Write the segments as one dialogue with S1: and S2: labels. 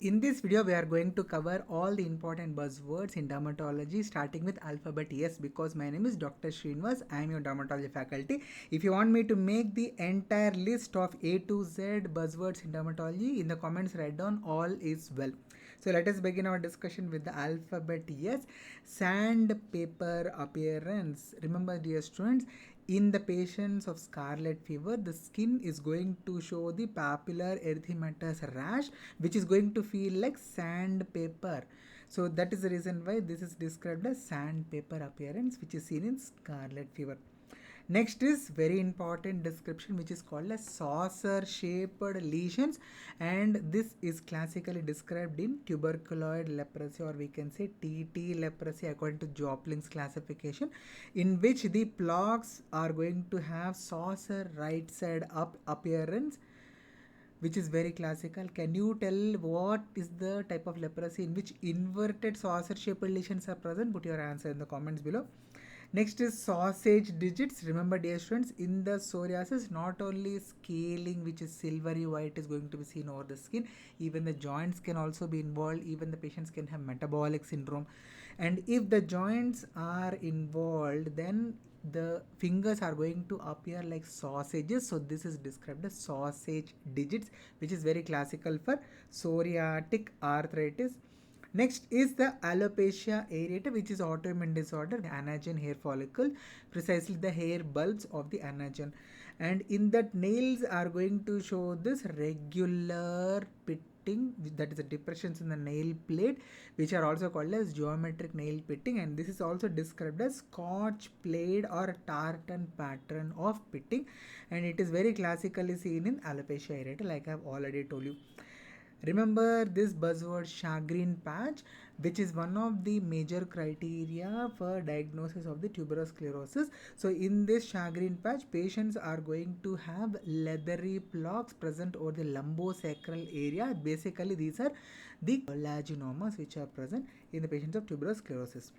S1: In this video, we are going to cover all the important buzzwords in dermatology, starting with alphabet S, because my name is Dr. Srinivas. I am your dermatology faculty. If you want me to make the entire list of A to Z buzzwords in dermatology, in the comments write down all is well. So let us begin our discussion with the alphabet S. Sandpaper appearance. Remember, dear students, in the patients of scarlet fever, the skin is going to show the papular erythematous rash, which is going to feel like sandpaper. So that is the reason why this is described as sandpaper appearance, which is seen in scarlet fever. Next is very important description, which is called as saucer shaped lesions, and this is classically described in tuberculoid leprosy, or we can say TT leprosy according to Joplin's classification, in which the plaques are going to have saucer right side up appearance, which is very classical. Can you tell what is the type of leprosy in which inverted saucer shaped lesions are present? Put your answer in the comments below. Next is sausage digits. Remember, dear students, in the psoriasis, not only scaling, which is silvery white, is going to be seen over the skin, even the joints can also be involved. Even the patients can have metabolic syndrome. And if the joints are involved, then the fingers are going to appear like sausages. So this is described as sausage digits, which is very classical for psoriatic arthritis. Next is the alopecia areata, which is autoimmune disorder, anagen hair follicle, precisely the hair bulbs of the anagen. And in that, nails are going to show this regular pitting, that is the depressions in the nail plate, which are also called as geometric nail pitting, and this is also described as Scotch plaid or tartan pattern of pitting, and it is very classically seen in alopecia areata, like I have already told you. Remember this buzzword Sjagren patch, which is one of the major criteria for diagnosis of the tuberous sclerosis. So in this Sjagren patch, patients are going to have leathery plaques present over the lumbosacral area. Basically, these are the collagenomas which are present in the patients of tuberous sclerosis.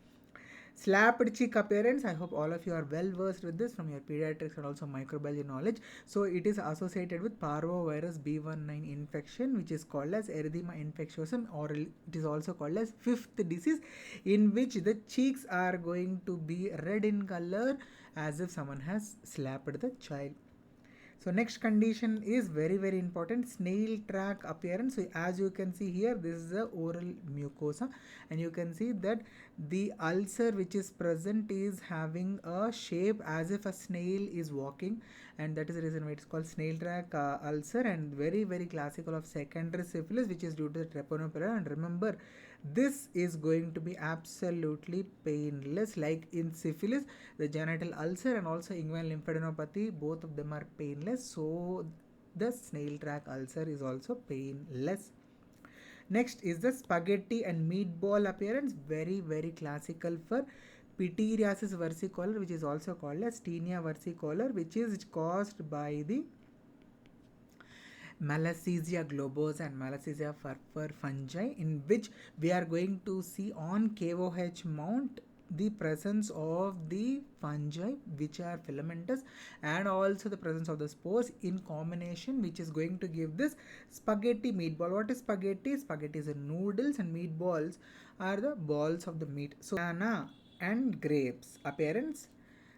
S1: Slapped cheek appearance. I hope all of you are well versed with this from your pediatrics and also microbiology knowledge. So it is associated with parvovirus B19 infection, which is called as erythema infectiosum, or it is also called as fifth disease, in which the cheeks are going to be red in color as if someone has slapped the child. So next condition is very important, snail track appearance. So as you can see here, this is the oral mucosa, and you can see that the ulcer which is present is having a shape as if a snail is walking, and that is the reason why it's called snail track ulcer, and very classical of secondary syphilis, which is due to the treponema. And remember, this is going to be absolutely painless. Like in syphilis, the genital ulcer and also inguinal lymphadenopathy, both of them are painless. So the snail track ulcer is also painless. Next is the spaghetti and meatball appearance, very classical for pityriasis versicolor, which is also called as tinea versicolor, which is caused by the Malassezia globosa and Malassezia furfur fungi, in which we are going to see on KOH mount the presence of the fungi which are filamentous, and also the presence of the spores in combination, which is going to give this spaghetti meatball. What is spaghetti? Spaghetti is a noodles, and meatballs are the balls of the meat. So banana and grapes appearance.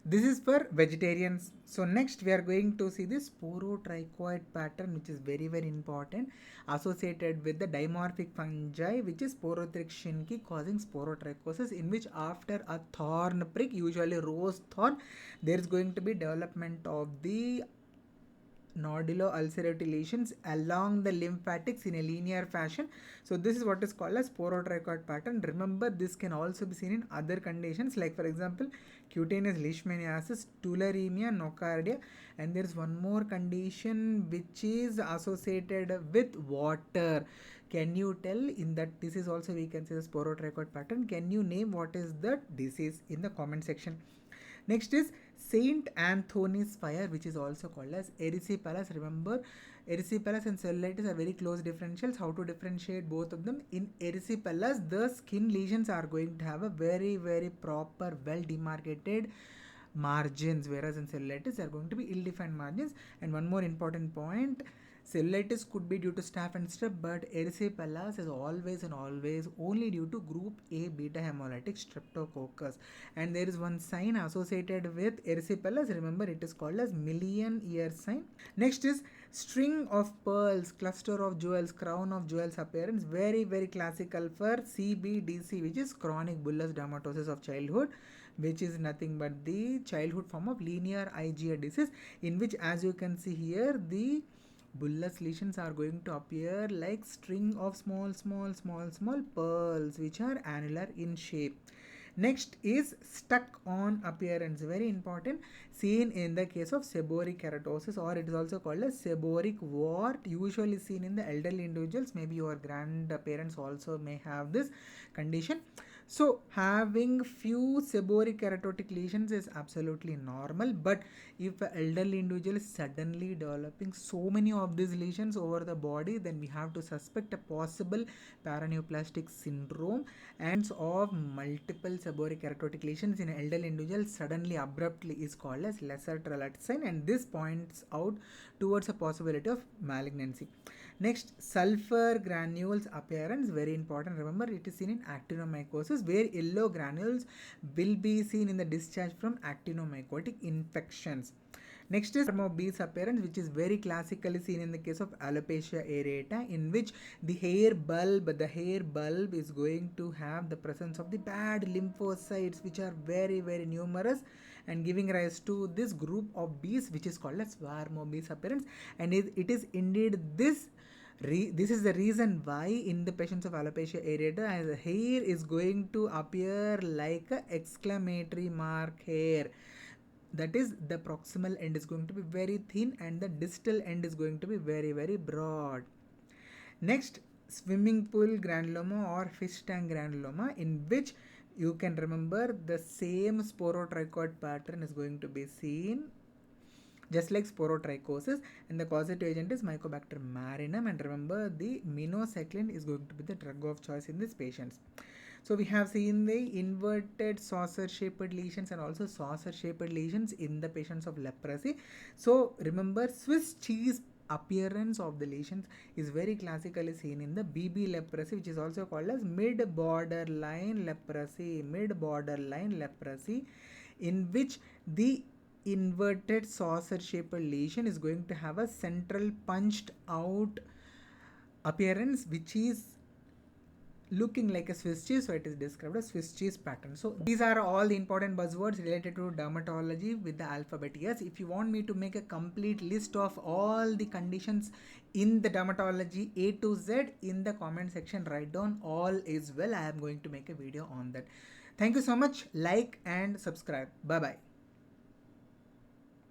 S1: This is for vegetarians. So next we are going to see this sporotrichoid pattern, which is very important, associated with the dimorphic fungi, which is Sporothrix causing sporotrichosis, in which after a thorn prick, usually rose thorn, there is going to be development of the nodulo-ulcerative lesions along the lymphatics in a linear fashion. So this is what is called as sporotrichoid pattern. Remember, this can also be seen in other conditions, like for example cutaneous leishmaniasis, tularemia, nocardia, and there is one more condition which is associated with water. Can you tell? In that disease also we can see the sporotrichoid pattern. Can you name what is the disease in the comment section? Next is Saint Anthony's fire, which is also called as erysipelas. Remember, erysipelas and cellulitis are very close differentials. How to differentiate both of them? In erysipelas, the skin lesions are going to have a very proper, well demarcated margins, whereas in cellulitis they are going to be ill-defined margins. And one more important point, Cellulitis could be due to staph and strep, but erysipelas is always and always only due to group A beta hemolytic streptococcus. And there is one sign associated with erysipelas. Remember, it is called as million ear sign. Next is string of pearls, cluster of jewels, crown of jewels appearance. Very, very classical for CBDC, which is chronic bullous dermatosis of childhood, which is nothing but the childhood form of linear IgA disease, in which, as you can see here, the bullous lesions are going to appear like string of small pearls which are annular in shape. Next is stuck on appearance, very important, seen in the case of seborrheic keratosis, or it is also called as seborrheic wart, usually seen in the elderly individuals. Maybe your grandparents also may have this condition. So having few seborrheic keratotic lesions is absolutely normal, but if an elderly individual is suddenly developing so many of these lesions over the body, then we have to suspect a possible paraneoplastic syndrome. And of multiple seborrheic keratotic lesions in an elderly individual suddenly abruptly is called as lesser Trellat sign, and this points out towards a possibility of malignancy. Next, sulfur granules appearance, very important. Remember, it is seen in actinomycosis, where yellow granules will be seen in the discharge from actinomycotic infections. Next is MBBS appearance, which is very classically seen in the case of alopecia areata, in which the hair bulb is going to have the presence of the bad lymphocytes, which are very, very numerous, and giving rise to this group of bees, which is called as swarmobese appearance. And it is indeed this is the reason why in the patients of alopecia areata, the hair is going to appear like a exclamatory mark hair. That is, the proximal end is going to be very thin and the distal end is going to be very, very broad. Next, swimming pool granuloma or fish tank granuloma, in which you can remember the same sporotrichoid pattern is going to be seen, just like sporotrichosis, and the causative agent is Mycobacter marinum. And remember, the minocycline is going to be the drug of choice in these patients. So we have seen the inverted saucer shaped lesions and also saucer shaped lesions in the patients of leprosy. So remember, Swiss cheese appearance of the lesions is very classically seen in the BB leprosy, which is also called as mid-borderline leprosy, in which the inverted saucer shaped lesion is going to have a central punched out appearance, which is looking like a Swiss cheese, so it is described as Swiss cheese pattern. So these are all the important buzzwords related to dermatology with the alphabet S. If you want me to make a complete list of all the conditions in the dermatology A to Z, in the comment section write down all is well. I am going to make a video on that. Thank you so much. Like and subscribe. Bye bye.